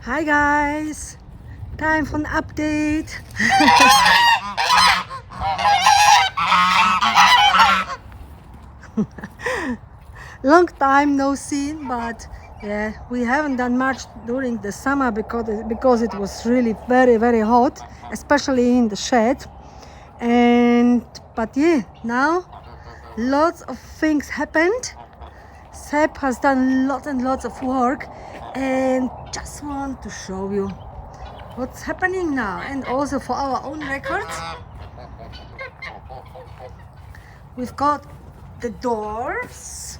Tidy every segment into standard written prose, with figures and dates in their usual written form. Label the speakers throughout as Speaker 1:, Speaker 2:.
Speaker 1: Hi guys, time for an update. Long time no seen, but yeah, we haven't done much during the summer because it was really very hot, especially in the shed. But yeah, now lots of things happened. Seb has done lots and lots of work, and just want to show you what's happening now. And also for our own records, we've got the doors.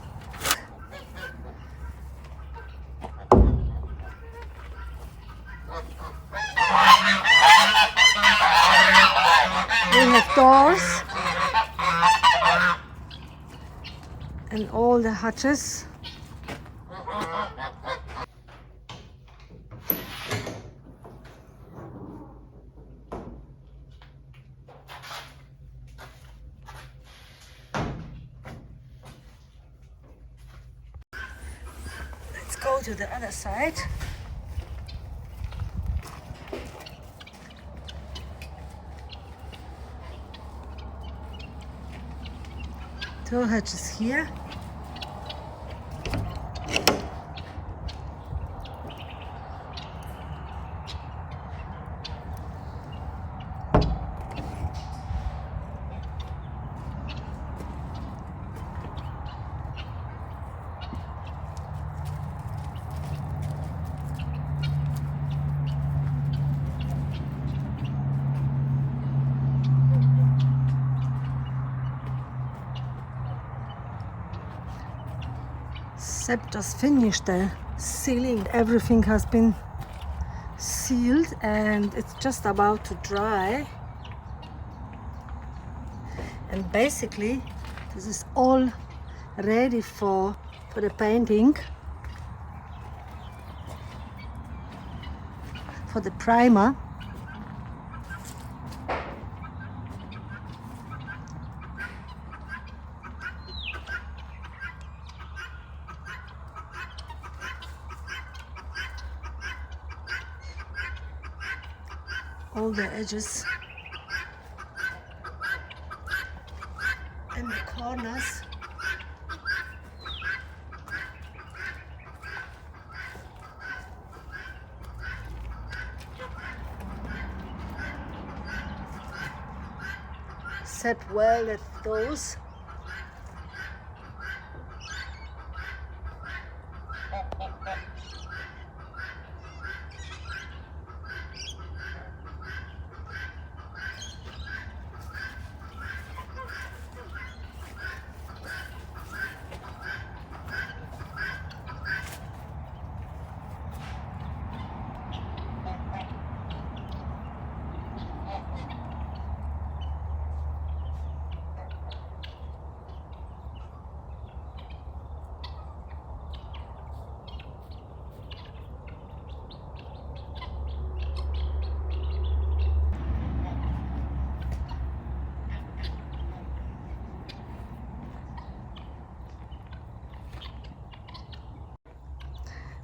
Speaker 1: We have doors and all the hatches. Let's go to the other side. Two hatches here. Seb just finished the sealing. Everything has been sealed and it's just about to dry. And basically this is all ready for the painting, for the primer. All the edges and the corners. Seb welded those.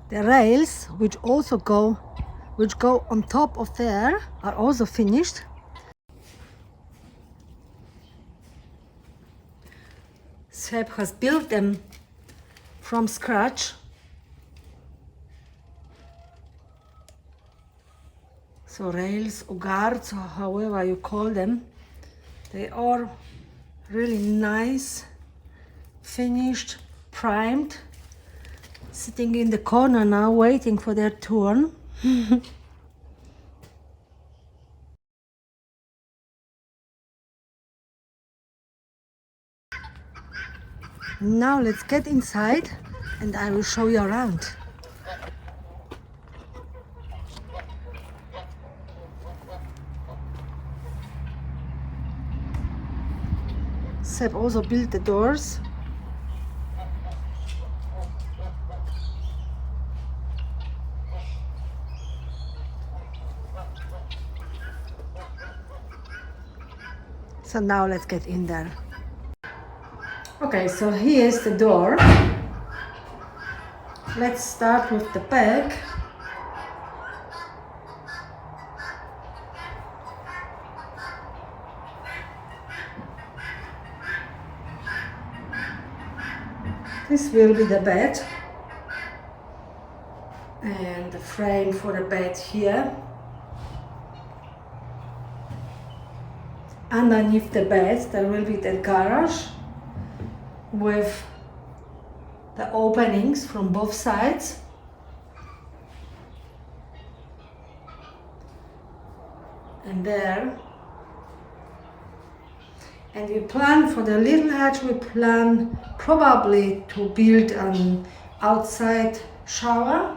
Speaker 1: The rails, which go on top of there, are also finished. Seb has built them from scratch. So rails or guards, or however you call them, they are really nice, finished, primed. Sitting in the corner now, waiting for their turn. Now let's get inside and I will show you around. Seb also built the doors. So now let's get in there. Okay, so here's the door. Let's start with the back. This will be the bed and the frame for the bed here. Underneath the bed there will be the garage with the openings from both sides. And there. And we plan for the little hatch, we plan probably to build an outside shower.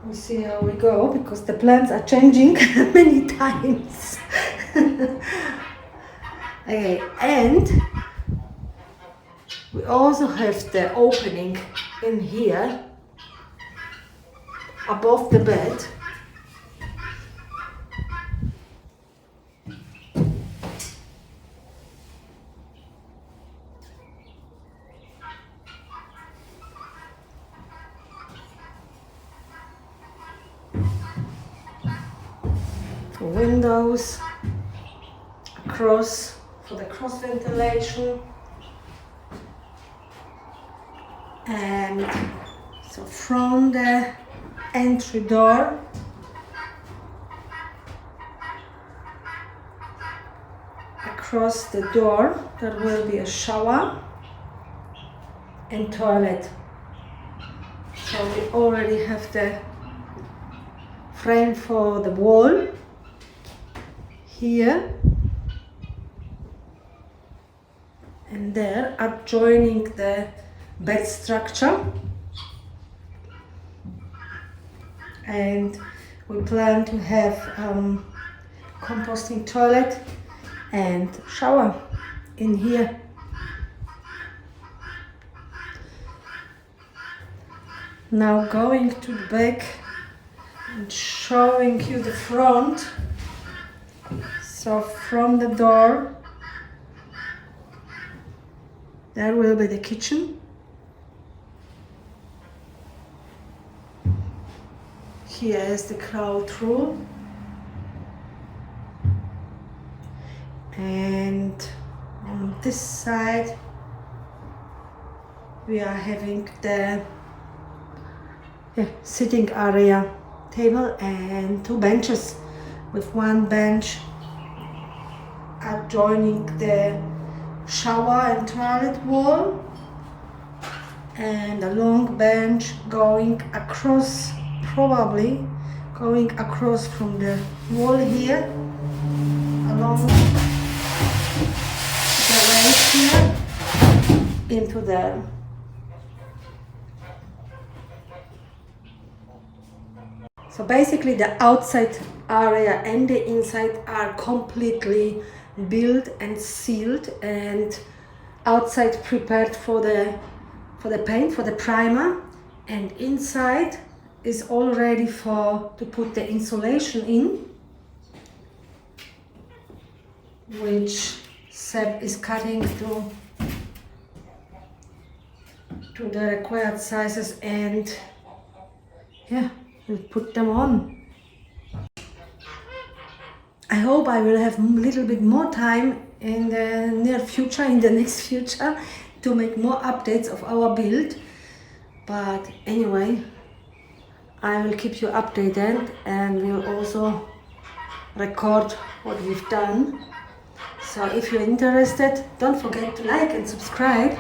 Speaker 1: We'll see how we go, because the plans are changing many times. Okay, and we also have the opening in here above the bed. Windows across for the cross ventilation, and so from the entry door across the door there will be a shower and toilet. So we already have the frame for the wall here and there, adjoining the bed structure, and we plan to have composting toilet and shower in here. Now going to the back and showing you the front. So from the door there will be the kitchen. Here is the crawl through, and on this side we are having the sitting area, table and 2 benches, with 1 bench adjoining the shower and toilet wall, and a long bench going across, probably going across from the wall here along the rails here into there. So basically the outside area and the inside are completely built and sealed, and outside prepared for the paint, for the primer, and inside is all ready to put the insulation in, which Seb is cutting to the required sizes, and yeah, we'll put them on. I hope I will have a little bit more time in the near future, in the next future, to make more updates of our build. But anyway, I will keep you updated, and we'll also record what we've done. So if you're interested, don't forget to like and subscribe,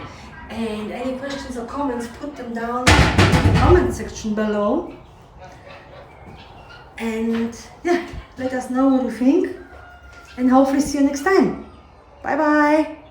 Speaker 1: and any questions or comments, put them down in the comment section below. And yeah, let us know what you think, and hopefully see you next time. Bye bye.